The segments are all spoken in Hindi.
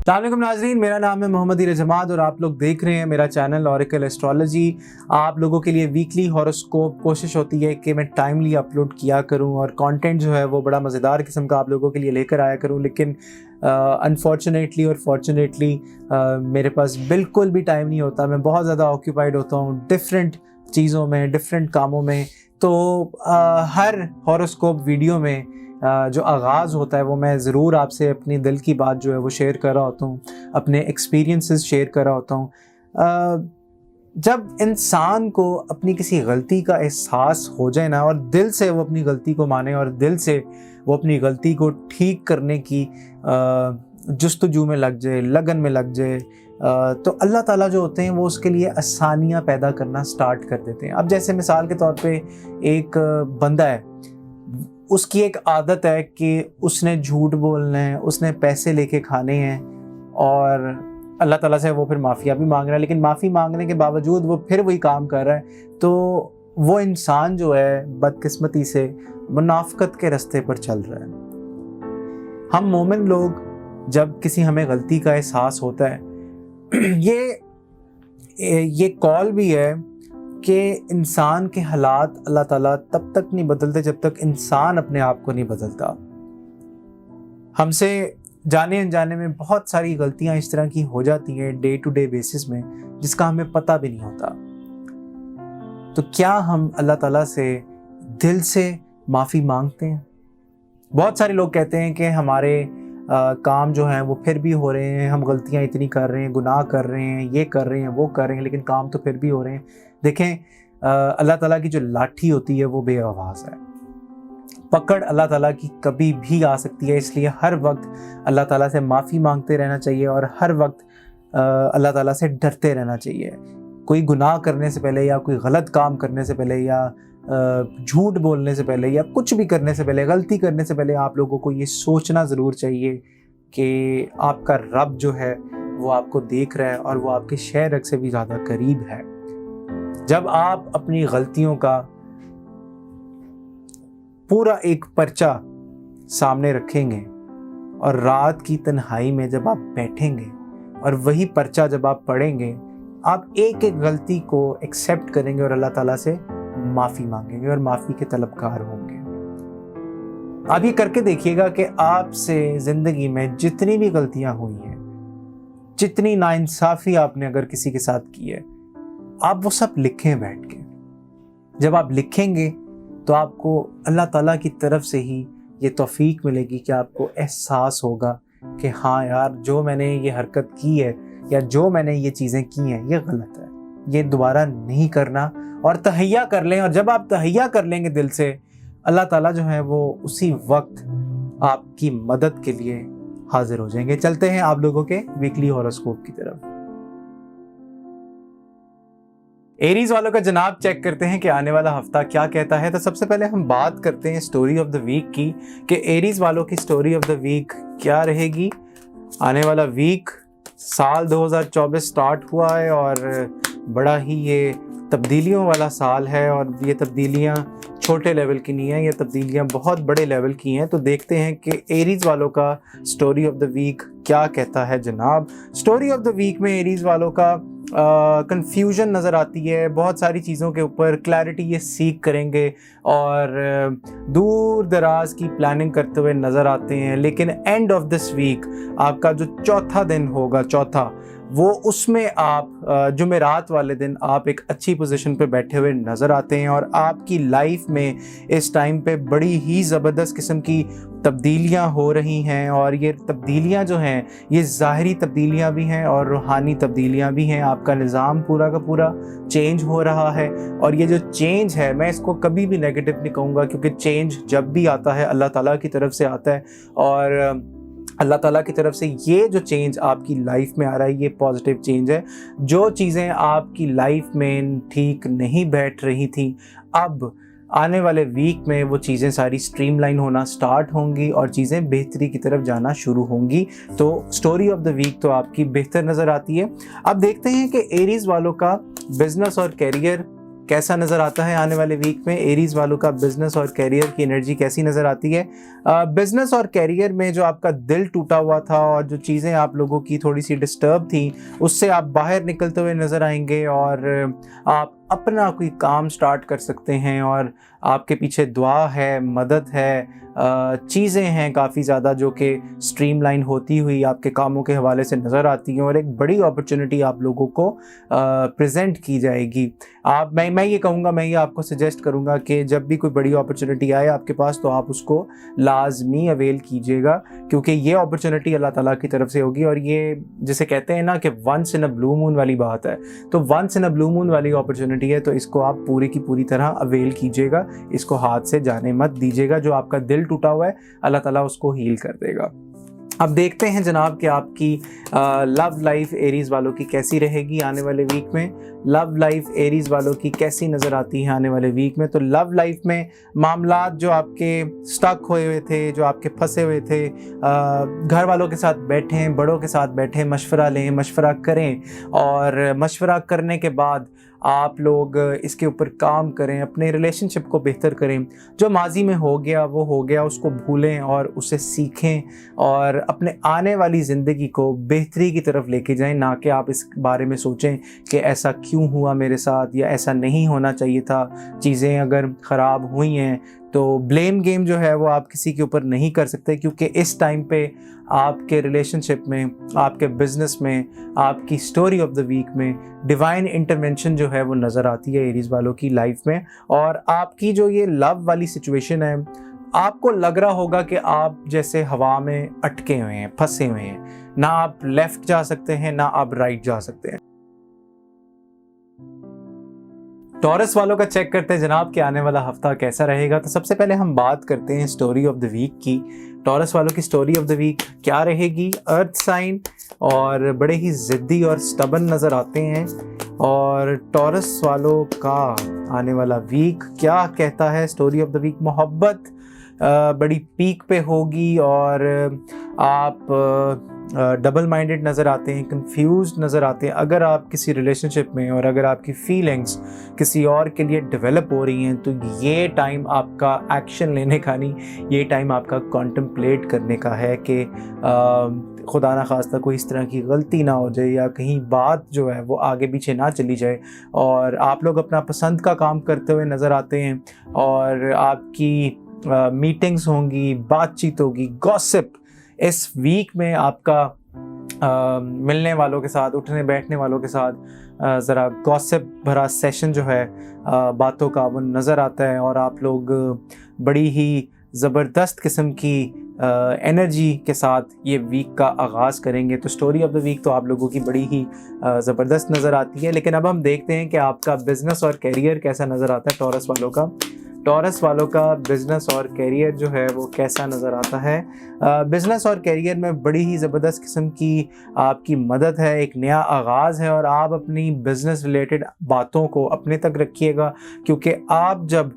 अस्सलामुअलैकुम नाज़रीन, मेरा नाम है मोहम्मद हीर जमात और आप लोग देख रहे हैं मेरा चैनल ऑरेकल एस्ट्रोलॉजी। आप लोगों के लिए वीकली हॉरोस्कोप कोशिश होती है कि मैं टाइमली अपलोड किया करूं और कंटेंट जो है वो बड़ा मज़ेदार किस्म का आप लोगों के लिए लेकर आया करूं, लेकिन अनफॉर्चुनेटली और फॉर्चुनेटली मेरे पास बिल्कुल भी टाइम नहीं होता। मैं बहुत ज़्यादा ऑक्यूपाइड होता हूँ डिफरेंट चीज़ों में, डिफरेंट कामों में। तो हर हॉरोस्कोप वीडियो में जो आगाज़ होता है वो मैं ज़रूर आपसे अपनी दिल की बात जो है वो शेयर कर रहा होता हूँ, अपने एक्सपीरियंसेस शेयर कर रहा होता हूँ। जब इंसान को अपनी किसी गलती का एहसास हो जाए ना और दिल से वो अपनी गलती को माने और दिल से वो अपनी गलती को ठीक करने की जुस्तजू में लग जाए, लगन में लग जाए, तो अल्लाह ताला जो होते हैं वो उसके लिए आसानियाँ पैदा करना स्टार्ट कर देते हैं। अब जैसे मिसाल के तौर पे एक बंदा है, उसकी एक आदत है कि उसने झूठ बोलना है, उसने पैसे लेके खाने हैं और अल्लाह ताला से वो फिर माफ़िया भी मांग रहा है, लेकिन माफ़ी मांगने के बावजूद वो फिर वही काम कर रहा है। तो वो इंसान जो है बदकिस्मती से मुनाफ़िक़त के रास्ते पर चल रहा है। हम मोमिन लोग जब किसी हमें गलती का एहसास होता है, ये कॉल भी है कि इंसान के हालात अल्लाह ताला तब तक नहीं बदलते जब तक इंसान अपने आप को नहीं बदलता। हमसे जाने अनजाने में बहुत सारी गलतियां इस तरह की हो जाती हैं डे टू डे बेसिस में, जिसका हमें पता भी नहीं होता। तो क्या हम अल्लाह ताला से दिल से माफ़ी मांगते हैं? बहुत सारे लोग कहते हैं कि हमारे काम जो हैं वो फिर भी हो रहे हैं, हम गलतियां इतनी कर रहे हैं, गुनाह कर रहे हैं, ये कर रहे हैं, वो कर रहे हैं, लेकिन काम तो फिर भी हो रहे हैं। देखें, अल्लाह ताला की जो लाठी होती है वो बेआवाज़ है। पकड़ अल्लाह ताला की कभी भी आ सकती है, इसलिए हर वक्त अल्लाह ताला से माफ़ी मांगते रहना चाहिए और हर वक्त अल्लाह ताला से डरते रहना चाहिए। कोई गुनाह करने से पहले या कोई गलत काम करने से पहले या झूठ बोलने से पहले या कुछ भी करने से पहले, गलती करने से पहले आप लोगों को ये सोचना ज़रूर चाहिए कि आपका रब जो है वो आपको देख रहा है और वो आपके शहर से भी ज़्यादा करीब है। जब आप अपनी गलतियों का पूरा एक पर्चा सामने रखेंगे और रात की तन्हाई में जब आप बैठेंगे और वही पर्चा जब आप पढ़ेंगे, आप एक एक गलती को एक्सेप्ट करेंगे और अल्लाह ताला से माफ़ी मांगेंगे और माफ़ी के तलबकार होंगे। आप ये करके देखिएगा कि आपसे ज़िंदगी में जितनी भी गलतियां हुई हैं, जितनी नाइंसाफ़ी आपने अगर किसी के साथ की है, आप वो सब लिखें बैठ के। जब आप लिखेंगे तो आपको अल्लाह ताला की तरफ से ही ये तौफीक मिलेगी कि आपको एहसास होगा कि हाँ यार, जो मैंने ये हरकत की है या जो मैंने ये चीज़ें की हैं ये गलत है, ये दोबारा नहीं करना। और तहैया कर लें, और जब आप तहैया कर लेंगे दिल से, अल्लाह ताला जो है वो उसी वक्त आपकी मदद के लिए हाजिर हो जाएंगे। चलते हैं आप लोगों के वीकली हॉरोस्कोप की तरफ। एरीज वालों का जनाब चेक करते हैं कि आने वाला हफ्ता क्या कहता है। तो सबसे पहले हम बात करते हैं स्टोरी ऑफ द वीक की कि एरीज वालों की स्टोरी ऑफ द वीक क्या रहेगी। आने वाला वीक, साल 2024 स्टार्ट हुआ है और बड़ा ही ये तब्दीलियों वाला साल है और ये तब्दीलियां छोटे लेवल की नहीं है, ये तब्दीलियां बहुत बड़े लेवल की हैं। तो देखते हैं कि एरीज वालों का स्टोरी ऑफ द वीक क्या कहता है जनाब। स्टोरी ऑफ द वीक में एरीज वालों का कंफ्यूजन नज़र आती है, बहुत सारी चीज़ों के ऊपर क्लैरिटी ये सीख करेंगे और दूर दराज की प्लानिंग करते हुए नज़र आते हैं। लेकिन एंड ऑफ दिस वीक आपका जो चौथा दिन होगा, चौथा, वो उसमें आप जुमेरात वाले दिन आप एक अच्छी पोजीशन पे बैठे हुए नज़र आते हैं और आपकी लाइफ में इस टाइम पे बड़ी ही ज़बरदस्त किस्म की तब्दीलियां हो रही हैं और ये तब्दीलियां जो हैं ये ज़ाहिरी तब्दीलियां भी हैं और रूहानी तब्दीलियां भी हैं। आपका निज़ाम पूरा का पूरा चेंज हो रहा है और ये जो चेंज है, मैं इसको कभी भी नेगेटिव नहीं कहूँगा, क्योंकि चेंज जब भी आता है अल्लाह ताला की तरफ से आता है और अल्लाह ताला की तरफ से ये जो चेंज आपकी लाइफ में आ रहा है ये पॉजिटिव चेंज है। जो चीज़ें आपकी लाइफ में ठीक नहीं बैठ रही थी, अब आने वाले वीक में वो चीज़ें सारी स्ट्रीमलाइन होना स्टार्ट होंगी और चीज़ें बेहतरी की तरफ जाना शुरू होंगी। तो स्टोरी ऑफ द वीक तो आपकी बेहतर नज़र आती है। अब देखते हैं कि एरीज़ वालों का बिजनेस और कैरियर कैसा नज़र आता है आने वाले वीक में। एरीज वालों का बिजनेस और कैरियर की एनर्जी कैसी नज़र आती है। बिजनेस और कैरियर में जो आपका दिल टूटा हुआ था और जो चीज़ें आप लोगों की थोड़ी सी डिस्टर्ब थी, उससे आप बाहर निकलते हुए नज़र आएंगे और आप अपना कोई काम स्टार्ट कर सकते हैं और आपके पीछे दुआ है, मदद है, चीज़ें हैं काफ़ी ज़्यादा जो कि स्ट्रीमलाइन होती हुई आपके कामों के हवाले से नज़र आती हैं और एक बड़ी अपॉर्चुनिटी आप लोगों को प्रेजेंट की जाएगी। मैं ये कहूँगा, मैं ये आपको सजेस्ट करूँगा कि जब भी कोई बड़ी अपॉर्चुनिटी आए आपके पास तो आप उसको लाजमी अवेल कीजिएगा, क्योंकि ये अपॉर्चुनिटी अल्लाह ताला की तरफ से होगी। और ये जिसे कहते हैं ना कि once in a blue moon वाली बात है, तो once in a blue moon वाली अपॉर्चुनिटी है, तो इसको आप पूरी की पूरी तरह अवेल कीजिएगा, इसको हाथ से जाने मत दीजिएगा। जो आपका दिल टूटा हुआ है अल्लाह ताला उसको हील कर देगा। अब देखते हैं जनाब कि आपकी लव लाइफ एरीज वालों की कैसी रहेगी आने वाले वीक में। लव लाइफ एरीज वालों की कैसी नज़र आती है आने वाले वीक में। तो लव लाइफ में मामलात जो आपके स्टक हुए हुए थे, जो आपके फंसे हुए थे, घर वालों के साथ बैठें, बड़ों के साथ बैठें, मशवरा लें, मशवरा करें और मशवरा करने के बाद आप लोग इसके ऊपर काम करें, अपने रिलेशनशिप को बेहतर करें। जो माजी में हो गया वो हो गया, उसको भूलें और उससे सीखें और अपने आने वाली ज़िंदगी को बेहतरी की तरफ लेके जाएं, ना कि आप इस बारे में सोचें कि ऐसा क्यों हुआ मेरे साथ या ऐसा नहीं होना चाहिए था। चीज़ें अगर ख़राब हुई हैं तो ब्लेम गेम जो है वो आप किसी के ऊपर नहीं कर सकते, क्योंकि इस टाइम पे आपके रिलेशनशिप में, आपके बिजनेस में, आपकी स्टोरी ऑफ द वीक में डिवाइन इंटरवेंशन जो है वो नज़र आती है एरीज वालों की लाइफ में। और आपकी जो ये लव वाली सिचुएशन है, आपको लग रहा होगा कि आप जैसे हवा में अटके हुए हैं, फंसे हुए हैं, ना आप लेफ्ट जा सकते हैं ना आप राइट जा सकते हैं। टॉरस वालों का चेक करते हैं जनाब कि आने वाला हफ्ता कैसा रहेगा। तो सबसे पहले हम बात करते हैं स्टोरी ऑफ द वीक की। टॉरस वालों की स्टोरी ऑफ द वीक क्या रहेगी। अर्थ साइन और बड़े ही ज़िद्दी और स्टबन नज़र आते हैं। और टॉरस वालों का आने वाला वीक क्या कहता है। स्टोरी ऑफ द वीक, मोहब्बत बड़ी पीक पे होगी और आप डबल माइंडेड नज़र आते हैं, कंफ्यूज नज़र आते हैं। अगर आप किसी रिलेशनशिप में और अगर आपकी फीलिंग्स किसी और के लिए डेवलप हो रही हैं, तो ये टाइम आपका एक्शन लेने का नहीं, ये टाइम आपका कॉन्टम्पलेट करने का है कि खुदा ना खास्ता कोई इस तरह की गलती ना हो जाए या कहीं बात जो है वो आगे पीछे ना चली जाए। और आप लोग अपना पसंद का काम करते हुए नज़र आते हैं और आपकी मीटिंग्स होंगी, बातचीत होगी, गॉसिप इस वीक में आपका मिलने वालों के साथ, उठने बैठने वालों के साथ ज़रा गॉसिप भरा सेशन जो है बातों का, वो नज़र आता है। और आप लोग बड़ी ही ज़बरदस्त किस्म की एनर्जी के साथ ये वीक का आगाज़ करेंगे। तो स्टोरी ऑफ द वीक तो आप लोगों की बड़ी ही ज़बरदस्त नज़र आती है। लेकिन अब हम देखते हैं कि आपका बिज़नेस और कैरियर कैसा नज़र आता है टॉरस वालों का। टॉरस वालों का बिज़नेस और कैरियर जो है वो कैसा नज़र आता है। बिज़नेस और कैरियर में बड़ी ही ज़बरदस्त किस्म की आपकी मदद है, एक नया आगाज़ है और आप अपनी बिज़नेस रिलेटेड बातों को अपने तक रखिएगा, क्योंकि आप जब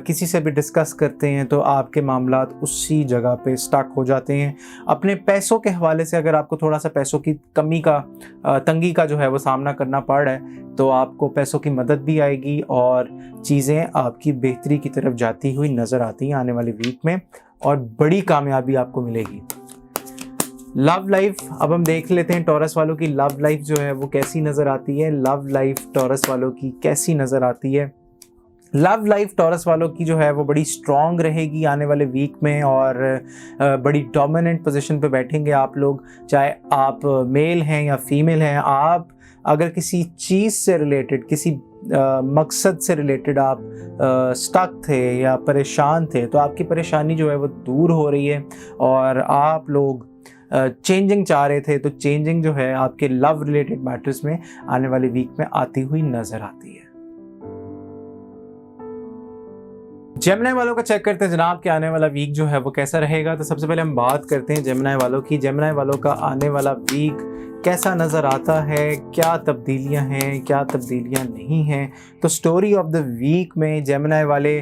किसी से भी डिस्कस करते हैं तो आपके मामलात उसी जगह पे स्टक हो जाते हैं। अपने पैसों के हवाले से अगर आपको थोड़ा सा पैसों की कमी का, तंगी का जो है वो सामना करना पड़ रहा है, तो आपको पैसों की मदद भी आएगी और चीज़ें आपकी बेहतरी की तरफ जाती हुई नज़र आती हैं आने वाले वीक में और बड़ी कामयाबी आपको मिलेगी। लव लाइफ, अब हम देख लेते हैं टॉरस वालों की लव लाइफ जो है वो कैसी नज़र आती है। लव लाइफ टॉरस वालों की कैसी नज़र आती है। लव लाइफ टॉरस वालों की जो है वो बड़ी स्ट्रॉन्ग रहेगी आने वाले वीक में और बड़ी डोमिनेंट पोजीशन पे बैठेंगे आप लोग, चाहे आप मेल हैं या फीमेल हैं। आप अगर किसी चीज़ से रिलेटेड, किसी मकसद से रिलेटेड आप स्टक थे या परेशान थे, तो आपकी परेशानी जो है वो दूर हो रही है और आप लोग चेंजिंग चाह रहे थे, तो चेंजिंग जो है आपके लव रिलेटेड मैटर्स में आने वाले वीक में आती हुई नज़र आती है। जेमिनी वालों का चेक करते हैं जनाब कि आने वाला वीक जो है वो कैसा रहेगा। तो सबसे पहले हम बात करते हैं जेमिनी वालों की। जेमिनी वालों का आने वाला वीक कैसा नज़र आता है, क्या तब्दीलियां हैं, क्या तब्दीलियां नहीं हैं। तो स्टोरी ऑफ द वीक में जेमिनी वाले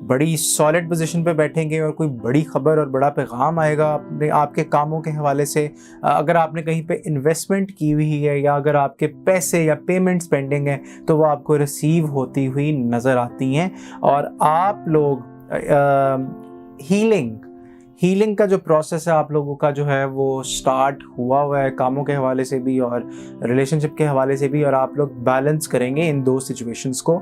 बड़ी सॉलिड पोजीशन पे बैठेंगे और कोई बड़ी खबर और बड़ा पैगाम आएगा अपने आपके कामों के हवाले से। अगर आपने कहीं पे इन्वेस्टमेंट की हुई है या अगर आपके पैसे या पेमेंट्स पेंडिंग हैं तो वो आपको रिसीव होती हुई नज़र आती हैं। और आप लोग हीलिंग का जो प्रोसेस है आप लोगों का जो है वो स्टार्ट हुआ है कामों के हवाले से भी और रिलेशनशिप के हवाले से भी, और आप लोग बैलेंस करेंगे इन दो सिचुएशंस को।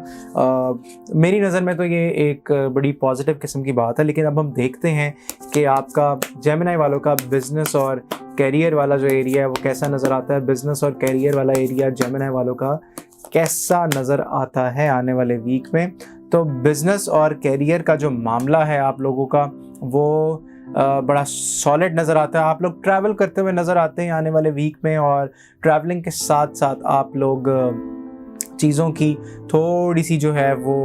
मेरी नज़र में तो ये एक बड़ी पॉजिटिव किस्म की बात है। लेकिन अब हम देखते हैं कि आपका जेमिनी वालों का बिजनेस और कैरियर वाला जो एरिया है वो कैसा नज़र आता है। बिजनेस और कैरियर वाला एरिया जेमिनी वालों का कैसा नज़र आता है आने वाले वीक में। तो बिजनेस और कैरियर का जो मामला है आप लोगों का वो बड़ा सॉलिड नज़र आता है। आप लोग ट्रैवल करते हुए नज़र आते हैं आने वाले वीक में, और ट्रैवलिंग के साथ साथ आप लोग चीज़ों की थोड़ी सी जो है वो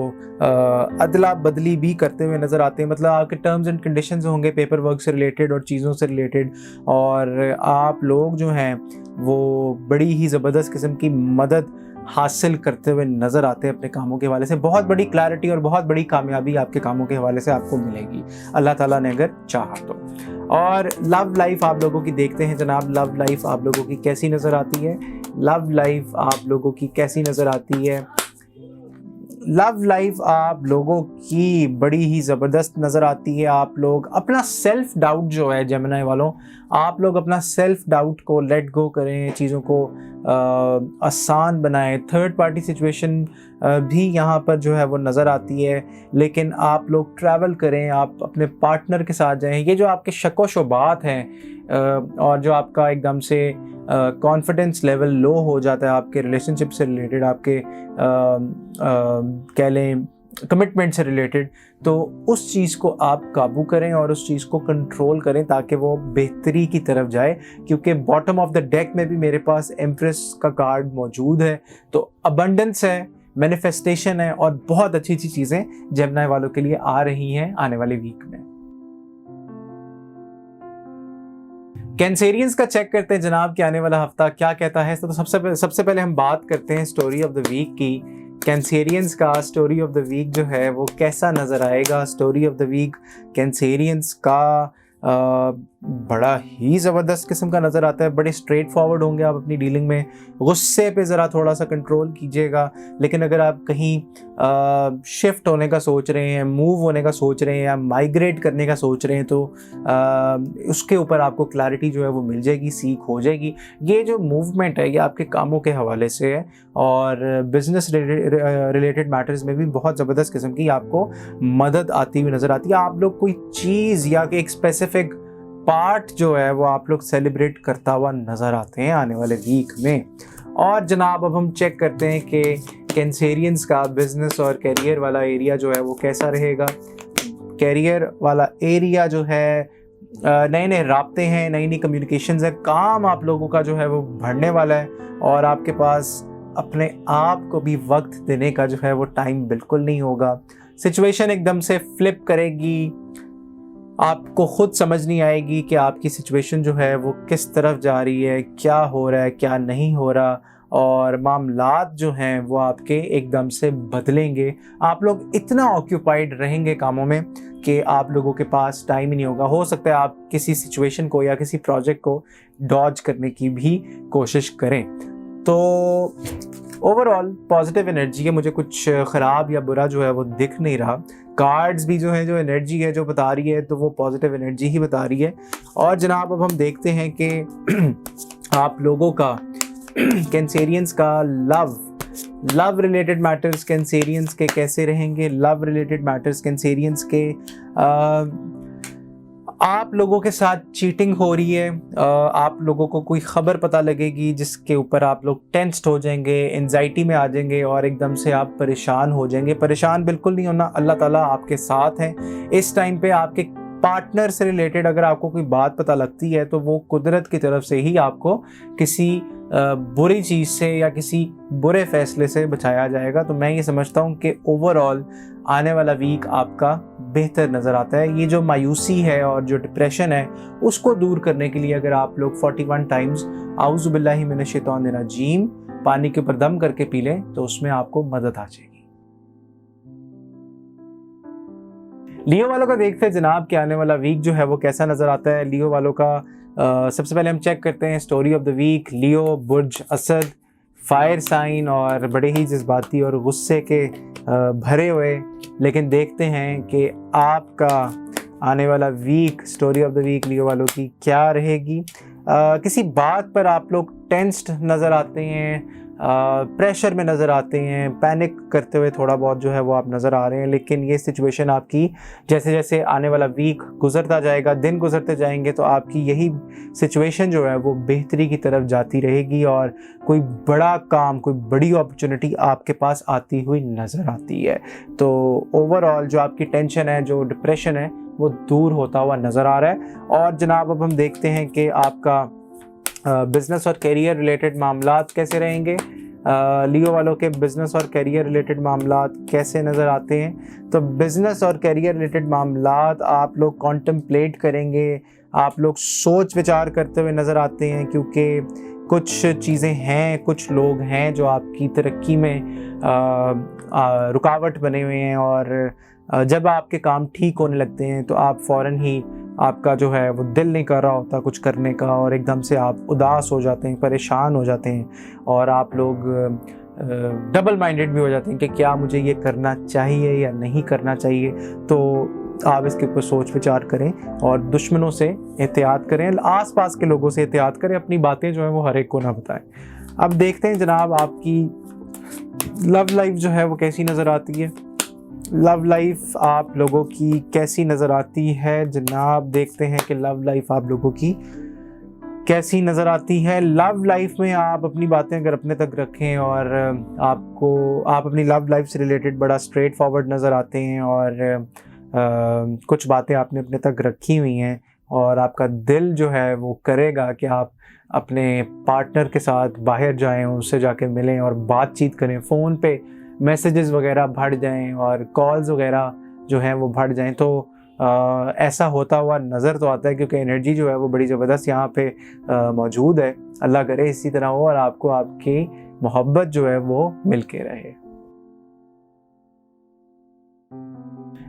अदला बदली भी करते हुए नज़र आते हैं। मतलब आपके टर्म्स एंड कंडीशंस होंगे पेपर वर्क से रिलेटेड और चीज़ों से रिलेटेड, और आप लोग जो हैं वो बड़ी ही ज़बरदस्त किस्म की मदद हासिल करते हुए नज़र आते हैं अपने कामों के हवाले से। बहुत बड़ी क्लैरिटी और बहुत बड़ी कामयाबी आपके कामों के हवाले से आपको मिलेगी अल्लाह ताला ने अगर चाहा तो। और लव लाइफ आप लोगों की देखते हैं जनाब, लव लाइफ आप लोगों की कैसी नज़र आती है। लव लाइफ आप लोगों की कैसी नज़र आती है। लव लाइफ आप लोगों की बड़ी ही ज़बरदस्त नज़र आती है। आप लोग अपना सेल्फ डाउट जो है जेमिनी वालों, आप लोग अपना सेल्फ डाउट को लेट गो करें, चीज़ों को आसान बनाएं। थर्ड पार्टी सिचुएशन भी यहाँ पर जो है वो नज़र आती है, लेकिन आप लोग ट्रैवल करें, आप अपने पार्टनर के साथ जाएं। ये जो आपके शको शुबात हैं और जो आपका एकदम से कॉन्फिडेंस लेवल लो हो जाता है आपके रिलेशनशिप से रिलेटेड, आपके कह लें कमिटमेंट से रिलेटेड, तो उस चीज़ को आप काबू करें और उस चीज़ को कंट्रोल करें ताकि वो बेहतरी की तरफ जाए। क्योंकि बॉटम ऑफ द डेक में भी मेरे पास एम्प्रेस का कार्ड मौजूद है, तो अबंडेंस है, मैनिफेस्टेशन है और बहुत अच्छी अच्छी चीज़ें जेमिनी वालों के लिए आ रही हैं आने वाले वीक में। कैंसेरियंस का चेक करते हैं जनाब कि आने वाला हफ्ता क्या कहता है। तो सबसे पहले हम बात करते हैं स्टोरी ऑफ द वीक की। कैंसेरियंस का स्टोरी ऑफ द वीक जो है वो कैसा नज़र आएगा। Story of the week Cancerians का बड़ा ही ज़बरदस्त किस्म का नज़र आता है। बड़े स्ट्रेट फॉरवर्ड होंगे आप अपनी डीलिंग में, गुस्से पे ज़रा थोड़ा सा कंट्रोल कीजिएगा। लेकिन अगर आप कहीं शिफ्ट होने का सोच रहे हैं, मूव होने का सोच रहे हैं या माइग्रेट करने का सोच रहे हैं तो उसके ऊपर आपको क्लैरिटी जो है वो मिल जाएगी, सीख हो जाएगी। ये जो मूवमेंट है ये आपके कामों के हवाले से है और बिजनेस रिलेटेड मैटर्स में भी बहुत ज़बरदस्त किस्म की आपको मदद आती हुई नज़र आती है। आप लोग कोई चीज़ या एक स्पेसिफिक पार्ट जो है वो आप लोग सेलिब्रेट करता हुआ नज़र आते हैं आने वाले वीक में। और जनाब अब हम चेक करते हैं कि कैंसेरियंस का बिजनेस और कैरियर वाला एरिया जो है वो कैसा रहेगा। कैरियर वाला एरिया जो है नए नए राब्ते हैं, नई नई कम्युनिकेशंस है, काम आप लोगों का जो है वो बढ़ने वाला है और आपके पास अपने आप को भी वक्त देने का जो है वो टाइम बिल्कुल नहीं होगा। सिचुएशन एकदम से फ्लिप करेगी, आपको खुद समझ नहीं आएगी कि आपकी सिचुएशन जो है वो किस तरफ जा रही है, क्या हो रहा है, क्या नहीं हो रहा, और मामलात जो हैं वो आपके एकदम से बदलेंगे। आप लोग इतना ऑक्यूपाइड रहेंगे कामों में कि आप लोगों के पास टाइम ही नहीं होगा। हो सकता है आप किसी सिचुएशन को या किसी प्रोजेक्ट को डॉज करने की भी कोशिश करें। तो ओवरऑल पॉजिटिव एनर्जी है, मुझे कुछ ख़राब या बुरा जो है वो दिख नहीं रहा। कार्ड्स भी जो है, जो एनर्जी है जो बता रही है तो वो पॉजिटिव एनर्जी ही बता रही है। और जनाब अब हम देखते हैं कि आप लोगों का कैंसेरियंस का लव रिलेटेड मैटर्स कैंसेरियंस के कैसे रहेंगे। लव रिलेटेड मैटर्स कैंसेरियंस के आप लोगों के साथ चीटिंग हो रही है, आप लोगों को कोई ख़बर पता लगेगी जिसके ऊपर आप लोग टेंस्ड हो जाएंगे, एंजाइटी में आ जाएंगे और एकदम से आप परेशान हो जाएंगे। परेशान बिल्कुल नहीं होना, अल्लाह ताला आपके साथ हैं। इस टाइम पे आपके पार्टनर से रिलेटेड अगर आपको कोई बात पता लगती है तो वो कुदरत की तरफ से ही आपको किसी बुरी चीज़ से या किसी बुरे फैसले से बचाया जाएगा। तो मैं ये समझता हूँ कि ओवरऑल आने वाला वीक आपका बेहतर नज़र आता है। ये जो मायूसी है और जो डिप्रेशन है उसको दूर करने के लिए अगर आप लोग 41 टाइम्स आऊज़ु बिल्लाहि मिनश शैतानिर रजीम पानी के ऊपर दम करके पी लें तो उसमें आपको मदद आ जाएगी। लियो वालों का देखते हैं जनाब कि आने वाला वीक जो है वो कैसा नज़र आता है। लियो वालों का सबसे पहले हम चेक करते हैं story of the week. Leo, बुर्ज असद, फायर साइन और बड़े ही जज्बाती और गुस्से के भरे हुए, लेकिन देखते हैं कि आपका आने वाला week, story of the week Leo वालों की क्या रहेगी। किसी बात पर आप लोग टेंस्ड नज़र आते हैं, प्रेशर में नज़र आते हैं, पैनिक करते हुए थोड़ा बहुत जो है वो आप नज़र आ रहे हैं। लेकिन ये सिचुएशन आपकी जैसे जैसे आने वाला वीक गुजरता जाएगा, दिन गुजरते जाएंगे, तो आपकी यही सिचुएशन जो है वो बेहतरी की तरफ जाती रहेगी और कोई बड़ा काम, कोई बड़ी अपॉर्चुनिटी आपके पास आती हुई नज़र आती है। तो ओवरऑल जो आपकी टेंशन है, जो डिप्रेशन है, वो दूर होता हुआ नज़र आ रहा है। और जनाब अब हम देखते हैं कि आपका बिज़नेस और करियर रिलेटेड मामलात कैसे रहेंगे। लियो वालों के बिज़नेस और करियर रिलेटेड मामलात कैसे नज़र आते हैं। तो बिज़नेस और करियर रिलेटेड मामलात आप लोग कॉन्टम्पलेट करेंगे, आप लोग सोच विचार करते हुए नज़र आते हैं, क्योंकि कुछ चीज़ें हैं, कुछ लोग हैं जो आपकी तरक्की में रुकावट बने हुए हैं। और जब आपके काम ठीक होने लगते हैं तो आप फ़ौरन ही, आपका जो है वो दिल नहीं कर रहा होता कुछ करने का और एकदम से आप उदास हो जाते हैं, परेशान हो जाते हैं और आप लोग डबल माइंडेड भी हो जाते हैं कि क्या मुझे ये करना चाहिए या नहीं करना चाहिए। तो आप इसके ऊपर सोच विचार करें और दुश्मनों से एहतियात करें, आसपास के लोगों से एहतियात करें, अपनी बातें जो है वो हर एक को ना बताएं। अब देखते हैं जनाब आपकी लव लाइफ जो है वो कैसी नज़र आती है। लव लाइफ आप लोगों की कैसी नज़र आती है जनाब। देखते हैं कि लव लाइफ आप लोगों की कैसी नज़र आती है। लव लाइफ में आप अपनी बातें अगर अपने तक रखें और आप अपनी लव लाइफ से रिलेटेड बड़ा स्ट्रेट फॉरवर्ड नज़र आते हैं और कुछ बातें आपने अपने तक रखी हुई हैं और आपका दिल जो है वो करेगा कि आप अपने पार्टनर के साथ बाहर जाएं, उससे जाके मिलें और बातचीत करें, फ़ोन पे मैसेजेस वगैरह बढ़ जाएं और कॉल्स वगैरह जो हैं वो बढ़ जाएं। तो ऐसा होता हुआ नज़र तो आता है, क्योंकि एनर्जी जो है वो बड़ी ज़बरदस्त यहाँ पे मौजूद है। अल्लाह करे इसी तरह हो और आपको आपकी मोहब्बत जो है वो मिल के रहे।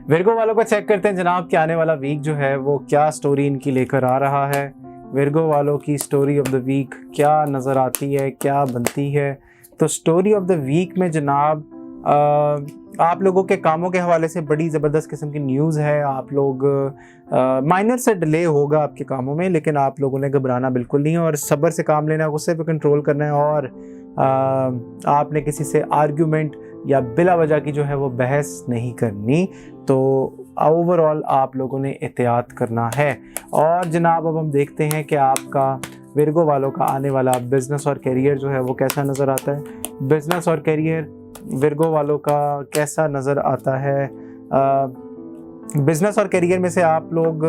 विर्गो वालों को चेक करते हैं जनाब कि आने वाला वीक जो है वो क्या स्टोरी इनकी लेकर आ रहा है। विर्गो वालों की स्टोरी ऑफ द वीक क्या नज़र आती है, क्या बनती है। तो स्टोरी ऑफ द वीक में जनाब आप लोगों के कामों के हवाले से बड़ी ज़बरदस्त किस्म की न्यूज़ है। आप लोग माइनर से डिले होगा आपके कामों में, लेकिन आप लोगों ने घबराना बिल्कुल नहीं है और सब्र से काम लेना है, गुस्से पे कंट्रोल करना है और आपने किसी से आर्ग्यूमेंट या बिला वजह की जो है वो बहस नहीं करनी। तो ओवरऑल आप लोगों ने एहतियात करना है। और जनाब अब हम देखते हैं कि आपका विर्गो वालों का आने वाला बिज़नेस और करियर जो है वो कैसा नज़र आता है। बिज़नेस और करियर विर्गो वालों का कैसा नज़र आता है। बिज़नेस और करियर में से आप लोग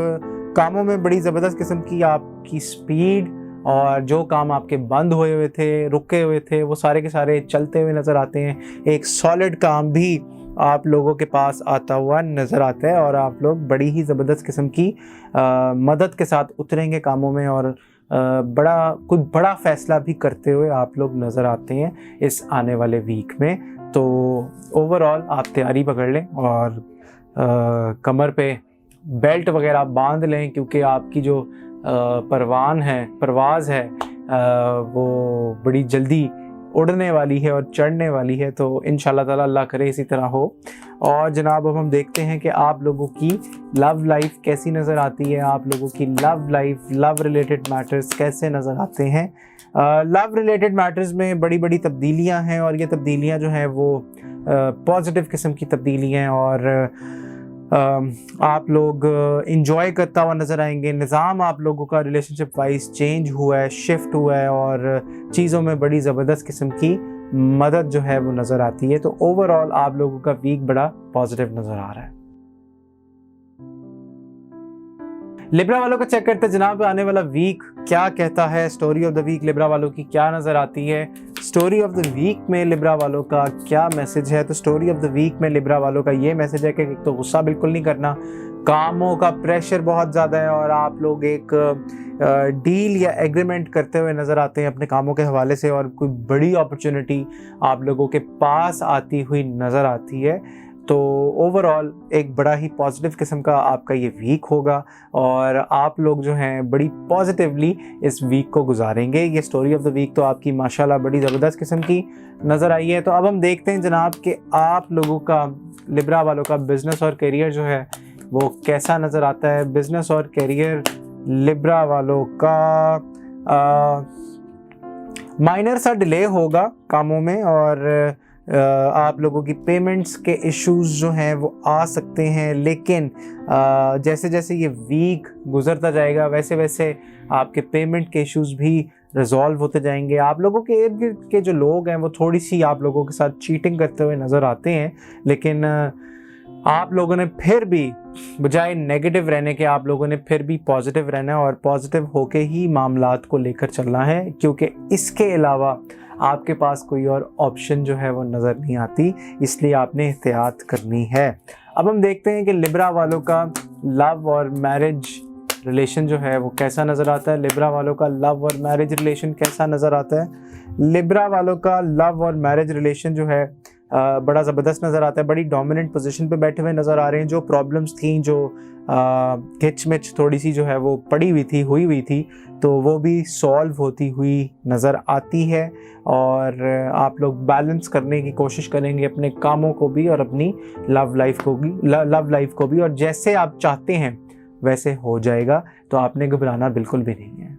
कामों में बड़ी ज़बरदस्त किस्म की आपकी स्पीड और जो काम आपके बंद हुए थे, रुके हुए थे, वो सारे के सारे चलते हुए नज़र आते हैं। एक सॉलिड काम भी आप लोगों के पास आता हुआ नज़र आता है और आप लोग बड़ी ही ज़बरदस्त किस्म की मदद के साथ उतरेंगे कामों में और कोई बड़ा फ़ैसला भी करते हुए आप लोग नज़र आते हैं इस आने वाले वीक में। तो ओवरऑल आप तैयारी पकड़ लें और कमर पे बेल्ट वगैरह बांध लें, क्योंकि आपकी जो परवाज़ है वो बड़ी जल्दी उड़ने वाली है और चढ़ने वाली है। तो इंशाल्लाह ताला अल्लाह करे इसी तरह हो। और जनाब अब हम देखते हैं कि आप लोगों की लव लाइफ कैसी नज़र आती है। आप लोगों की love life, love related matters कैसे नज़र आते हैं। लव रिलेटेड मैटर्स में बड़ी बड़ी तब्दीलियां हैं और ये तब्दीलियां जो हैं वो पॉजिटिव किस्म की तब्दीलियां हैं और आप लोग इंजॉय करता हुआ नज़र आएंगे। निज़ाम आप लोगों का रिलेशनशिप वाइज चेंज हुआ है, शिफ्ट हुआ है और चीज़ों में बड़ी ज़बरदस्त किस्म की मदद जो है वो नज़र आती है। तो ओवरऑल आप लोगों का वीक बड़ा पॉजिटिव नज़र आ रहा है। लिब्रा वालों को चेक करते हैं जनाब आने वाला वीक क्या कहता है। Story of the week Libra वालों की क्या नज़र आती है। स्टोरी ऑफ द वीक में लिब्रा वालों का क्या मैसेज है। तो स्टोरी ऑफ द वीक में लिब्रा वालों का ये मैसेज है कि एक तो गुस्सा बिल्कुल नहीं करना, कामों का प्रेशर बहुत ज़्यादा है और आप लोग एक डील या एग्रीमेंट करते हुए नज़र आते हैं अपने कामों के हवाले से और कोई बड़ी अपॉर्चुनिटी आप लोगों के पास आती हुई नज़र आती है। तो ओवरऑल एक बड़ा ही पॉजिटिव किस्म का आपका ये वीक होगा और आप लोग जो हैं बड़ी पॉजिटिवली इस वीक को गुजारेंगे। ये स्टोरी ऑफ द वीक तो आपकी माशाल्लाह बड़ी ज़बरदस्त किस्म की नज़र आई है। तो अब हम देखते हैं जनाब कि आप लोगों का, लिब्रा वालों का बिज़नेस और करियर जो है वो कैसा नज़र आता है। बिज़नेस और करियर लिब्रा वालों का माइनर सा डिले होगा कामों में और आप लोगों की पेमेंट्स के इश्यूज़ जो हैं वो आ सकते हैं, लेकिन जैसे जैसे ये वीक गुज़रता जाएगा वैसे वैसे आपके पेमेंट के इश्यूज़ भी रिजॉल्व होते जाएंगे। आप लोगों के इर्द गिर्द के जो लोग हैं वो थोड़ी सी आप लोगों के साथ चीटिंग करते हुए नज़र आते हैं, लेकिन आप लोगों ने फिर भी बजाय नेगेटिव रहने के आप लोगों ने फिर भी पॉजिटिव रहना है और पॉजिटिव होके ही मामलात को लेकर चलना है, क्योंकि इसके अलावा आपके पास कोई और ऑप्शन जो है वो नज़र नहीं आती, इसलिए आपने एहतियात करनी है। अब हम देखते हैं कि लिब्रा वालों का लव और मैरिज रिलेशन जो है वो कैसा नज़र आता है। लिब्रा वालों का लव और मैरिज रिलेशन कैसा नज़र आता है। लिब्रा वालों का लव और मैरिज रिलेशन जो है बड़ा ज़बरदस्त नज़र आता है। बड़ी डोमिनेंट पोजीशन पे बैठे हुए नज़र आ रहे हैं। जो प्रॉब्लम्स थी, जो खिचमिच थोड़ी सी जो है वो पड़ी हुई थी तो वो भी सॉल्व होती हुई नज़र आती है और आप लोग बैलेंस करने की कोशिश करेंगे अपने कामों को भी और अपनी लव लाइफ को भी और जैसे आप चाहते हैं वैसे हो जाएगा, तो आपने घबराना बिल्कुल भी नहीं है।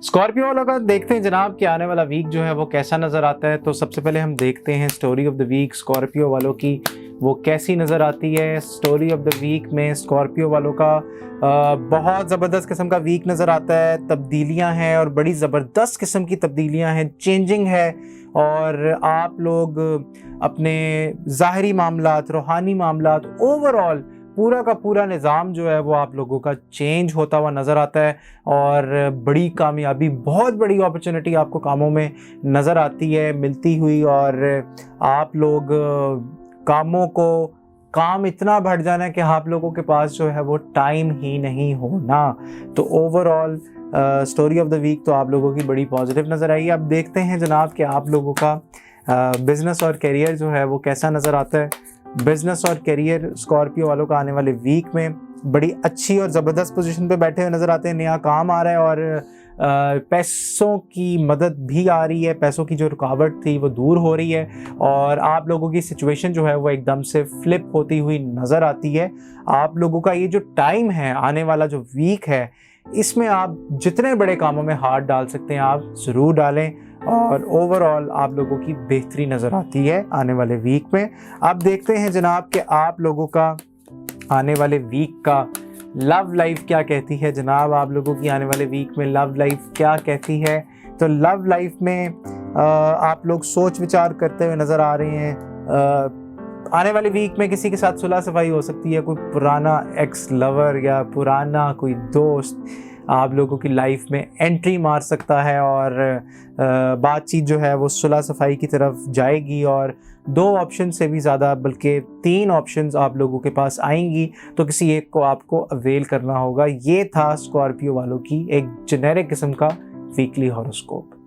स्कॉर्पियो वालों का देखते हैं जनाब कि आने वाला वीक जो है वो कैसा नज़र आता है। तो सबसे पहले हम देखते हैं story of the week Scorpio वालों की वो कैसी नज़र आती है। स्टोरी ऑफ द वीक में स्कॉर्पियो वालों का बहुत ज़बरदस्त किस्म का वीक नज़र आता है। तब्दीलियां हैं और बड़ी ज़बरदस्त किस्म की तब्दीलियां हैं, चेंजिंग है और आप लोग अपने ज़ाहरी मामलात, रूहानी मामलात, ओवरऑल पूरा का पूरा निज़ाम जो है वो आप लोगों का चेंज होता हुआ नज़र आता है और बड़ी कामयाबी, बहुत बड़ी अपॉर्चुनिटी आपको कामों में नज़र आती है मिलती हुई और आप लोग कामों को काम इतना बढ़ जाना है कि आप लोगों के पास जो है वो टाइम ही नहीं होना। तो overall story of the week तो आप लोगों की बड़ी पॉजिटिव नज़र आई है। अब देखते हैं जनाब कि आप लोगों का बिज़नेस और करियर जो है वो कैसा नज़र आता है। बिज़नेस और करियर स्कॉर्पियो वालों का आने वाले वीक में बड़ी अच्छी और ज़बरदस्त पोजीशन पे बैठे हुए नज़र आते हैं। नया काम आ रहा है और पैसों की मदद भी आ रही है, पैसों की जो रुकावट थी वो दूर हो रही है और आप लोगों की सिचुएशन जो है वो एकदम से फ्लिप होती हुई नज़र आती है। आप लोगों का ये जो टाइम है, आने वाला जो वीक है, इसमें आप जितने बड़े कामों में हाथ डाल सकते हैं आप ज़रूर डालें और ओवरऑल आप लोगों की बेहतरी नज़र आती है आने वाले वीक में। अब देखते हैं जनाब कि आप लोगों का आने वाले वीक का लव लाइफ क्या कहती है। जनाब आप लोगों की आने वाले वीक में लव लाइफ क्या कहती है। तो लव लाइफ में आप लोग सोच विचार करते हुए नज़र आ रहे हैं। आने वाले वीक में किसी के साथ सुलह सफाई हो सकती है, कोई पुराना एक्स लवर या पुराना कोई दोस्त आप लोगों की लाइफ में एंट्री मार सकता है और बातचीत जो है वो सुलह सफाई की तरफ जाएगी और 2 ऑप्शन से भी ज़्यादा बल्कि 3 ऑप्शंस आप लोगों के पास आएंगी, तो किसी एक को आपको अवेल करना होगा। ये था स्कॉर्पियो वालों की एक जेनेरिक किस्म का वीकली हॉरोस्कोप।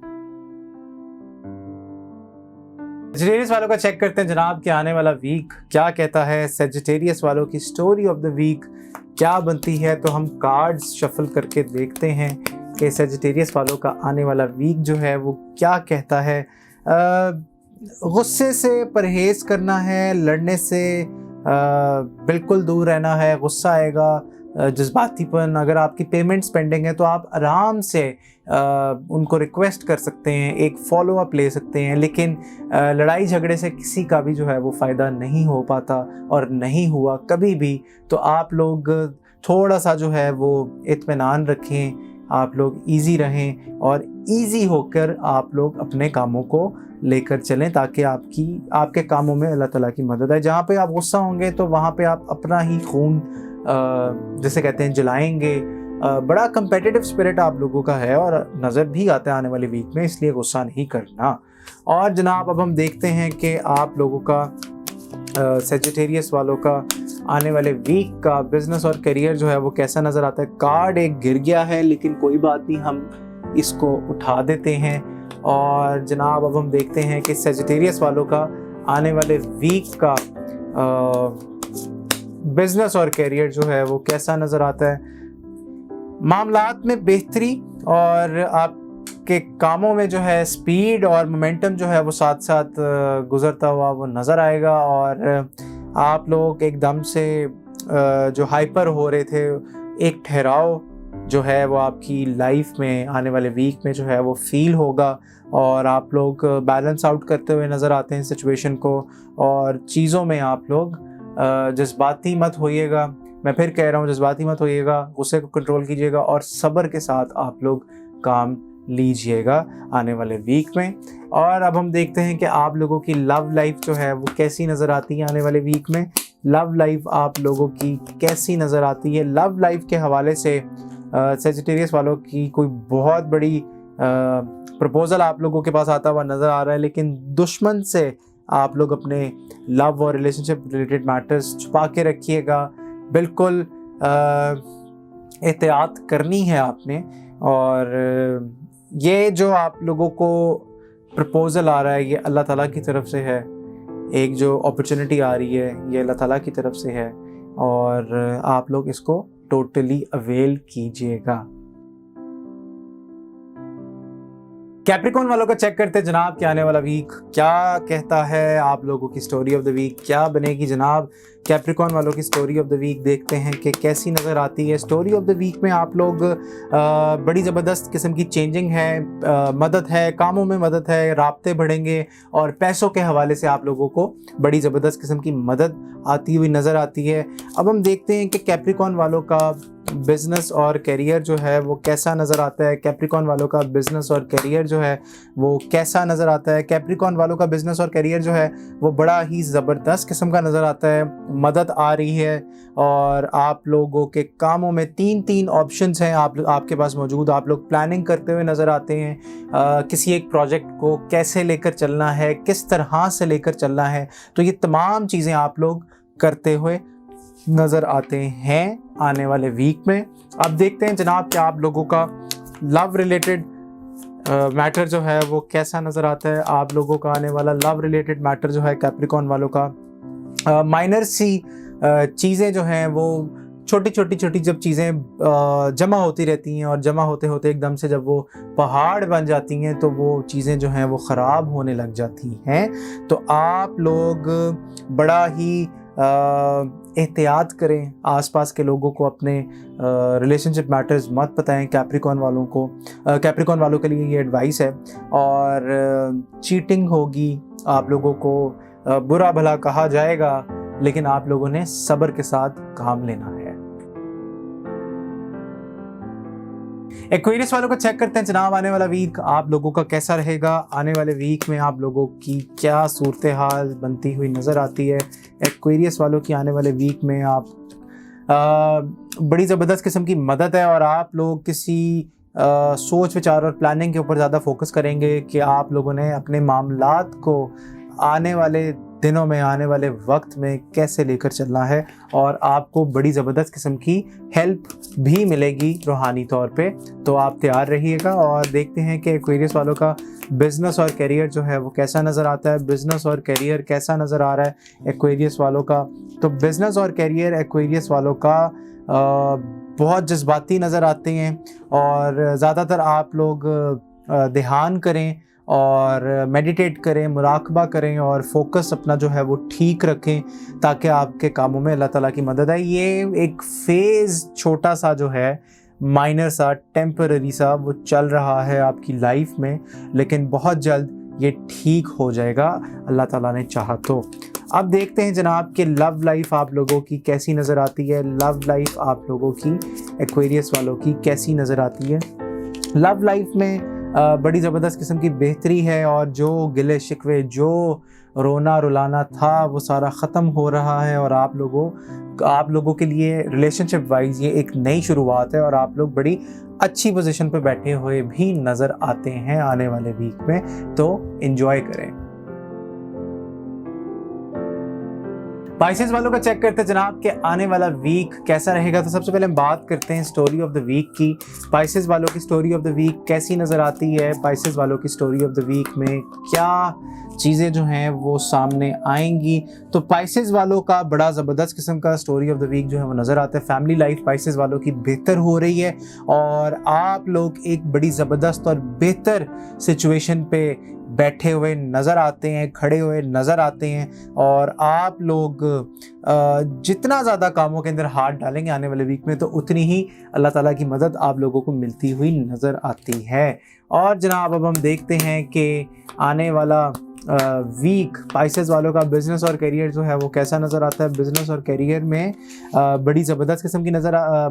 सेजिटेरियस वालों का चेक करते हैं जनाब कि आने वाला वीक क्या कहता है। सेजिटेरियस वालों की स्टोरी ऑफ द वीक क्या बनती है। तो हम कार्ड्स शफल करके देखते हैं कि सेजिटेरियस वालों का आने वाला वीक जो है वो क्या कहता है। गुस्से से परहेज करना है, लड़ने से बिल्कुल दूर रहना है। गुस्सा आएगा, जज्बातीपन, अगर आपकी पेमेंट्स पेंडिंग है तो आप आराम से उनको रिक्वेस्ट कर सकते हैं, एक फॉलो अप ले सकते हैं, लेकिन लड़ाई झगड़े से किसी का भी जो है वो फ़ायदा नहीं हो पाता और नहीं हुआ कभी भी। तो आप लोग थोड़ा सा जो है वो इत्मीनान रखें, आप लोग इजी रहें और इजी होकर आप लोग अपने कामों को लेकर चलें ताकि आपके कामों में अल्लाह ताला की मदद आए। जहाँ पे आप गुस्सा होंगे तो वहाँ पे आप अपना ही खून जैसे कहते हैं जलाएंगे। बड़ा कंपेटिटिव स्पिरिट आप लोगों का है और नज़र भी आता है आने वाले वीक में, इसलिए गुस्सा नहीं करना। और जनाब अब हम देखते हैं कि आप लोगों का सेजिटेरियस वालों का आने वाले वीक का बिजनेस और करियर जो है वो कैसा नज़र आता है। कार्ड एक गिर गया है लेकिन कोई बात नहीं, हम इसको उठा देते हैं और जनाब अब हम देखते हैं कि सेजिटेरियस वालों का आने वाले वीक का बिजनेस और करियर जो है वो कैसा नज़र आता है। मामलात में बेहतरी और आपके कामों में जो है स्पीड और मोमेंटम जो है वो साथ साथ गुजरता हुआ वो नज़र आएगा, और आप लोग एकदम से जो हाइपर हो रहे थे, एक ठहराव जो है वो आपकी लाइफ में आने वाले वीक में जो है वो फील होगा, और आप लोग बैलेंस आउट करते हुए नज़र आते हैं सिचुएशन को, और चीज़ों में आप लोग जज्बाती मत होइएगा। मैं फिर कह रहा हूँ, जज्बाती मत होइएगा, गुस्से को कंट्रोल कीजिएगा और सब्र के साथ आप लोग काम लीजिएगा आने वाले वीक में। और अब हम देखते हैं कि आप लोगों की लव लाइफ जो है वो कैसी नज़र आती है आने वाले वीक में। लव लाइफ आप लोगों की कैसी नज़र आती है। लव लाइफ के हवाले से सेजिटेरियस वालों की कोई बहुत बड़ी प्रपोज़ल आप लोगों के पास आता हुआ नज़र आ रहा है, लेकिन दुश्मन से आप लोग अपने लव और रिलेशनशिप रिलेटेड मैटर्स छुपा के रखिएगा। बिल्कुल एहतियात करनी है आपने। और ये जो आप लोगों को प्रपोज़ल आ रहा है ये अल्लाह ताला की तरफ से है, एक जो अपॉर्चुनिटी आ रही है ये अल्लाह ताला की तरफ से है, और आप लोग इसको टोटली अवेल कीजिएगा। कैप्रिकॉर्न वालों का चेक करते हैं जनाब कि आने वाला वीक क्या कहता है। आप लोगों की स्टोरी ऑफ द वीक क्या बनेगी जनाब। कैप्रिकॉर्न वालों की स्टोरी ऑफ द वीक देखते हैं कि कैसी नज़र आती है। स्टोरी ऑफ द वीक में आप लोग बड़ी ज़बरदस्त किस्म की चेंजिंग है, मदद है, कामों में मदद है, राब्ते बढ़ेंगे, और पैसों के हवाले से आप लोगों को बड़ी ज़बरदस्त किस्म की मदद आती हुई नज़र आती है। अब हम देखते हैं कि कैप्रिकॉर्न वालों का बिज़नेस और करियर जो है वो कैसा नज़र आता है। कैप्रिकॉर्न वालों का बिज़नेस और करियर जो है वो कैसा नज़र आता है। कैप्रिकॉर्न वालों का बिज़नेस और करियर जो है वो बड़ा ही ज़बरदस्त किस्म का नज़र आता है। मदद आ रही है, और आप लोगों के कामों में तीन ऑप्शंस हैं आपके पास मौजूद। आप लोग प्लानिंग करते हुए नज़र आते हैं, किसी एक प्रोजेक्ट को कैसे लेकर चलना है, किस तरह से लेकर चलना है, तो ये तमाम चीज़ें आप लोग करते हुए नज़र आते हैं आने वाले वीक में। अब देखते हैं जनाब कि आप लोगों का लव रिलेटेड मैटर जो है वो कैसा नज़र आता है। आप लोगों का आने वाला लव रिलेटेड मैटर जो है कैप्रिकॉर्न वालों का माइनर सी चीज़ें जो हैं वो छोटी छोटी जब चीज़ें जमा होती रहती हैं, और जमा होते होते एकदम से जब वो पहाड़ बन जाती हैं तो वो चीज़ें जो हैं वो ख़राब होने लग जाती हैं। तो आप लोग बड़ा ही एहतियात करें, आसपास के लोगों को अपने रिलेशनशिप मैटर्स मत बताएं कैप्रिकॉर्न वालों को। कैप्रिकॉर्न वालों के लिए ये एडवाइस है। और चीटिंग होगी, आप लोगों को बुरा भला कहा जाएगा, लेकिन आप लोगों ने सब्र के साथ काम लेना है। एक्वेरियस वालों को चेक करते हैं जनाब आने वाला वीक आप लोगों का कैसा रहेगा। आने वाले वीक में आप लोगों की क्या सूरत हाल बनती हुई नज़र आती है। एक्वेरियस वालों की आने वाले वीक में आप बड़ी ज़बरदस्त किस्म की मदद है, और आप लोग किसी सोच विचार और प्लानिंग के ऊपर ज़्यादा फोकस करेंगे कि आप लोगों ने अपने मामलात को आने वाले दिनों में, आने वाले वक्त में कैसे लेकर चलना है, और आपको बड़ी ज़बरदस्त किस्म की हेल्प भी मिलेगी रूहानी तौर पे। तो आप तैयार रहिएगा। और देखते हैं कि एक्वेरियस वालों का बिज़नेस और करियर जो है वो कैसा नज़र आता है। बिज़नेस और करियर कैसा नज़र आ रहा है एक्वेरियस वालों का। तो बिज़नेस और करियर एक्वेरियस वालों का बहुत जज्बाती नज़र आते हैं, और ज़्यादातर आप लोग ध्यान करें और मेडिटेट करें, मुराकबा करें, और फोकस अपना जो है वो ठीक रखें, ताकि आपके कामों में अल्लाह ताला की मदद आए। ये एक फ़ेज़ छोटा सा जो है, माइनर सा, टेम्पररी सा वो चल रहा है आपकी लाइफ में, लेकिन बहुत जल्द ये ठीक हो जाएगा अल्लाह ताला ने चाहा तो। अब देखते हैं जनाब कि लव लाइफ आप लोगों की कैसी नज़र आती है। लव लाइफ आप लोगों की एक्वेरियस वालों की कैसी नज़र आती है। लव लाइफ में बड़ी ज़बरदस्त किस्म की बेहतरी है, और जो गिले शिकवे, जो रोना रुलाना था वो सारा ख़त्म हो रहा है, और आप लोगों के लिए रिलेशनशिप वाइज ये एक नई शुरुआत है, और आप लोग बड़ी अच्छी पोजीशन पे बैठे हुए भी नज़र आते हैं आने वाले वीक में। तो एंजॉय करें। स्पाइसेस वालों का चेक करते हैं जनाब कि आने वाला वीक कैसा रहेगा। तो सबसे पहले हम बात करते हैं स्टोरी ऑफ द वीक की। स्पाइसेस वालों की स्टोरी ऑफ द वीक कैसी नज़र आती है, स्पाइसेस वालों की स्टोरी ऑफ द वीक में क्या चीज़ें जो हैं वो सामने आएंगी। तो स्पाइसेस वालों का बड़ा ज़बरदस्त किस्म का स्टोरी ऑफ द वीक जो है वो नज़र आता है। फैमिली लाइफ स्पाइसेस वालों की बेहतर हो रही है और आप लोग एक बड़ी ज़बरदस्त और बेहतर सिचुएशन पे बैठे हुए नज़र आते हैं, खड़े हुए नज़र आते हैं। और आप लोग जितना ज़्यादा कामों के अंदर हाथ डालेंगे आने वाले वीक में तो उतनी ही अल्लाह ताला की मदद आप लोगों को मिलती हुई नज़र आती है। और जनाब अब हम देखते हैं कि आने वाला वीक स्पाइसेस वालों का बिज़नेस और करियर जो है वो कैसा नज़र आता है। बिज़नेस और करियर में बड़ी ज़बरदस्त किस्म की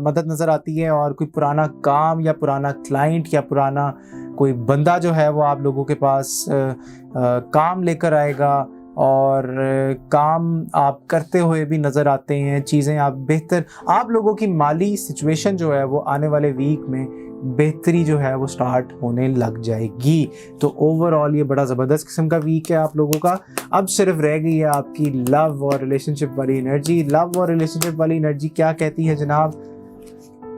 मदद नज़र आती है और कोई पुराना काम या पुराना क्लाइंट या पुराना कोई बंदा जो है वो आप लोगों के पास काम लेकर आएगा और काम आप करते हुए भी नज़र आते हैं। चीज़ें आप बेहतर, आप लोगों की माली सिचुएशन जो है वो आने वाले वीक में बेहतरी जो है वो स्टार्ट होने लग जाएगी। तो ओवरऑल ये बड़ा ज़बरदस्त किस्म का वीक है आप लोगों का। अब सिर्फ रह गई है आपकी लव और रिलेशनशिप वाली एनर्जी। लव और रिलेशनशिप वाली एनर्जी क्या कहती है जनाब,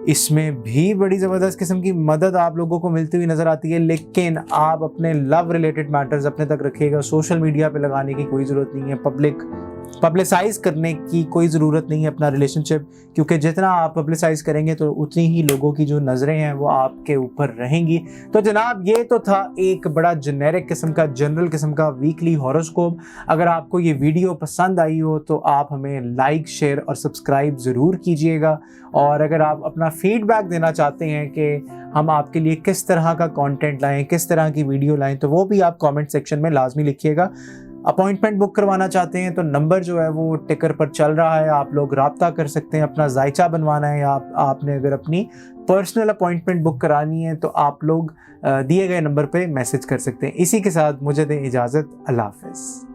इसमें भी बड़ी ज़बरदस्त किस्म की मदद आप लोगों को मिलती हुई नज़र आती है। लेकिन आप अपने लव रिलेटेड मैटर्स अपने तक रखिएगा। सोशल मीडिया पे लगाने की कोई ज़रूरत नहीं है, पब्लिसाइज़ करने की कोई ज़रूरत नहीं है अपना रिलेशनशिप, क्योंकि जितना आप पब्लिसाइज़ करेंगे तो उतनी ही लोगों की जो नज़रें हैं वो आपके ऊपर रहेंगी। तो जनाब ये तो था एक बड़ा जेनेरिक किस्म का, जनरल किस्म का वीकली हॉरोस्कोप। अगर आपको ये वीडियो पसंद आई हो तो आप हमें लाइक, शेयर और सब्सक्राइब ज़रूर कीजिएगा। और अगर आप अपना फीडबैक देना चाहते हैं कि हम आपके लिए किस तरह का कंटेंट लाएं, किस तरह की वीडियो लाएं, तो वो भी आप कमेंट सेक्शन में लाजमी लिखिएगा। अपॉइंटमेंट बुक करवाना चाहते हैं तो नंबर जो है वो टिकर पर चल रहा है, आप लोग राब्ता कर सकते हैं। अपना जायचा बनवाना है या आपने अगर अपनी पर्सनल अपॉइंटमेंट बुक करानी है तो आप लोग दिए गए नंबर पे मैसेज कर सकते हैं। इसी के साथ मुझे दें इजाज़त। अल्लाह हाफ़िज़।